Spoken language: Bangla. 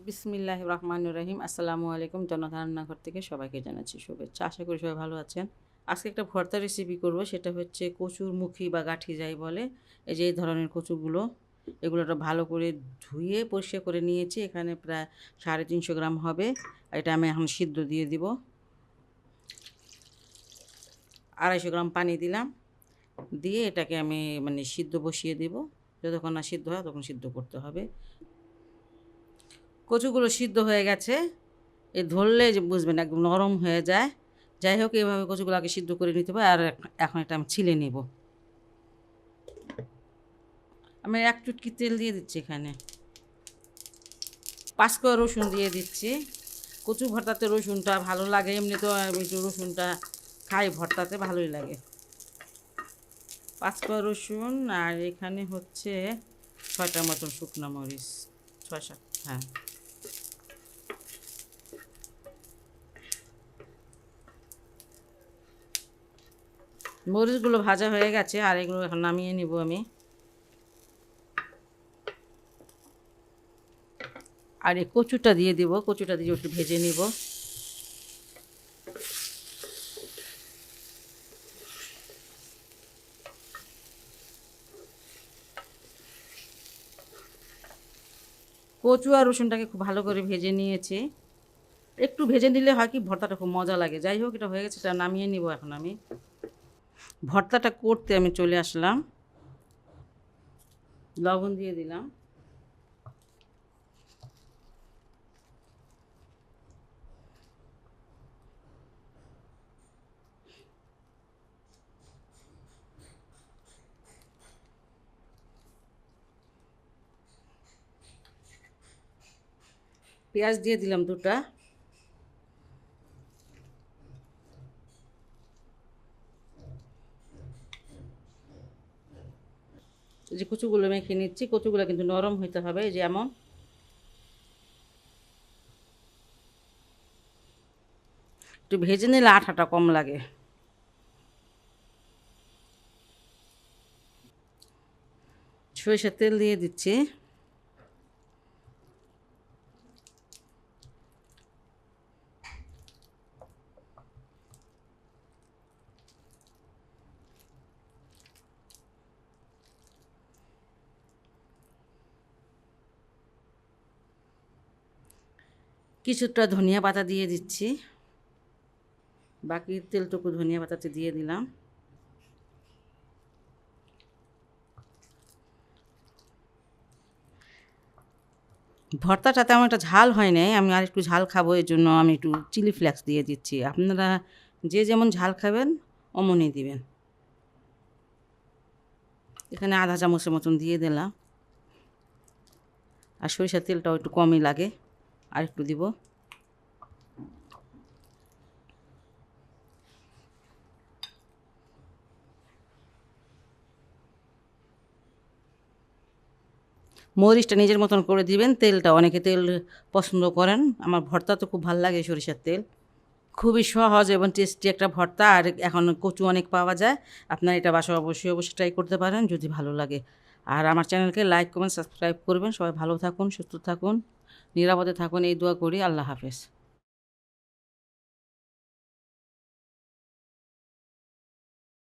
বিসমিল্লাহির রহমানির রহিম। আসসালামু আলাইকুম। জনাতার রান্নাঘর থেকে সবাইকে জানাচ্ছি শুভেচ্ছা। আশা করি সবাই ভালো আছেন। আজকে একটা ভর্তা রেসিপি করব, সেটা হচ্ছে কচুর মুখী বা গাঁঠি যাই বলে। এই যে এই ধরনের কচুগুলো, এগুলোটা ভালো করে ধুয়ে পরিষ্কার করে নিয়েছি। এখানে প্রায় 350 গ্রাম হবে। এটা আমি এখন সিদ্ধ দিয়ে দিব। 250 গ্রাম পানি দিলাম, দিয়ে এটাকে আমি সিদ্ধ বসিয়ে দিব। যতক্ষণ না সিদ্ধ হয় তখন সিদ্ধ করতে হবে। কচুগুলো সিদ্ধ হয়ে গেছে, ধরলে যে বুঝবেন একদম নরম হয়ে যায়। যাই হোক, এইভাবে কচুগুলো আগে সিদ্ধ করে নিতে হবে। আর এখন এটা আমি ছিলে নেব। আমি 1 চুটকি তেল দিয়ে দিচ্ছি, এখানে 5 কোয়া রসুন দিয়ে দিচ্ছি। কচু ভর্তাতে রসুনটা ভালো লাগে, এমনি তো আমি একটু রসুনটা খাই, ভর্তাতে ভালোই লাগে। 5 কোয়া রসুন, আর এখানে হচ্ছে 6টার মতন শুকনো মরিচ, 6-7, হ্যাঁ। মরিচগুলো ভাজা হয়ে গেছে, আর এগুলো এখন নামিয়ে নিব আমি। আর এই কচুটা দিয়ে দিব, কচুটা দিয়ে একটু ভেজে নিব। কচু আর রসুনটাকে খুব ভালো করে ভেজে নিয়েছি। একটু ভেজে নিলে হয় কি, ভর্তাটা খুব মজা লাগে। যাই হোক, এটা হয়ে গেছে, এটা নামিয়ে নিব এখন আমি। ভর্তাটা করতে আমি চলে আসলাম। লবণ দিয়ে দিলাম, পেঁয়াজ দিয়ে দিলাম 2টা। এই যে কচুগুলো মেখে নিচ্ছি, কচুগুলো কিন্তু নরম হইতে হবে, যেমন একটু ভেজে নিলে আঠাটা কম লাগে। সরিষার তেল দিয়ে দিচ্ছি। কিছুটা ধনিয়া পাতা দিয়ে দিচ্ছি, বাকি তেলটুকু ধনিয়া পাতাতে দিয়ে দিলাম। ভর্তাটা তেমন একটা ঝাল হয় নাই, আমি আর একটু ঝাল খাবো, এই জন্য আমি একটু চিলি ফ্লেক্স দিয়ে দিচ্ছি। আপনারা যে যেমন ঝাল খাবেন অমনই দিবেন। এখানে আধা চামচের মতন দিয়ে দিলাম। আর সরিষার তেলটাও একটু কমই লাগে, আর একটু দিব। মরিচটা নিজের মতন করে দিবেন। তেলটা, অনেকে তেল পছন্দ করেন, আমার ভর্তা তো খুব ভালো লাগে সরিষার তেল। খুবই সহজ এবং টেস্টি একটা ভর্তা। আর এখন কচু অনেক পাওয়া যায়, আপনারা এটা বাসায় অবশ্যই ট্রাই করতে পারেন যদি ভালো লাগে। আর আমার চ্যানেলকে লাইক, কমেন্ট, সাবস্ক্রাইব করবেন। সবাই ভালো থাকুন, সুস্থ থাকুন, নিরাপদে থাকুন, এই দোয়া করি। আল্লাহ হাফেজ।